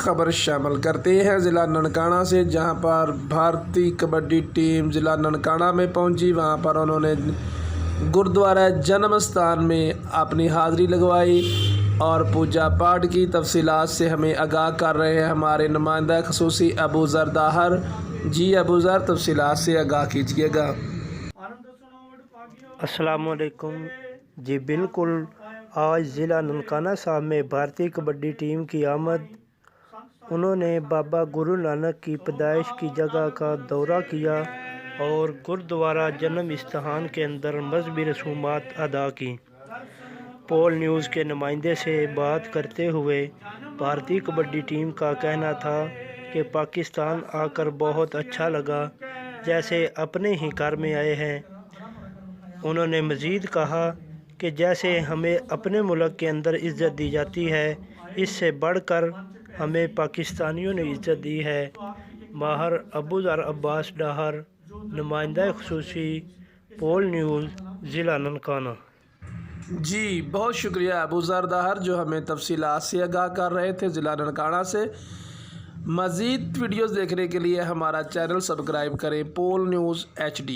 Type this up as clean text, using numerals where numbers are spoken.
खबर शामिल करते हैं ज़िला ननकाना से, जहां पर भारतीय कबड्डी टीम ज़िला ननकाना में पहुंची। वहां पर उन्होंने गुरुद्वारा जन्म स्थान में अपनी हाज़िरी लगवाई और पूजा पाठ की तफसीलात से हमें आगाह कर रहे हैं हमारे नुमाइंदा ख़ुसूसी अबू ज़र दाहर। जी अबू ज़र, तफसीलात से आगाह कीजिएगा। अस्सलामुअलैकुम जी, बिल्कुल आज ज़िला ननकाना साहब में भारतीय कबड्डी टीम की आमद। उन्होंने बाबा गुरु नानक की पैदाइश की जगह का दौरा किया और गुरुद्वारा जन्म स्थान के अंदर मजहबी रसूमात अदा की। पोल न्यूज़ के नुमाइंदे से बात करते हुए भारतीय कबड्डी टीम का कहना था कि पाकिस्तान आकर बहुत अच्छा लगा, जैसे अपने ही घर में आए हैं। उन्होंने मज़ीद कहा कि जैसे हमें अपने मुल्क के अंदर इज़्ज़त दी जाती है, इससे बढ़कर हमें पाकिस्तानियों ने इज़्ज़त दी है। माहर अबू ज़र अब्बास डाहर, नुमाइंदा ख़ुसूसी, पोल न्यूज़, ज़िला ननकाना। जी बहुत शुक्रिया अबू ज़र दाहर, जो हमें तफसीलात से आगाह कर रहे थे ज़िला ननकाना से। मज़ीद वीडियोज़ देखने के लिए हमारा चैनल सब्सक्राइब करें, पोल न्यूज़ HD।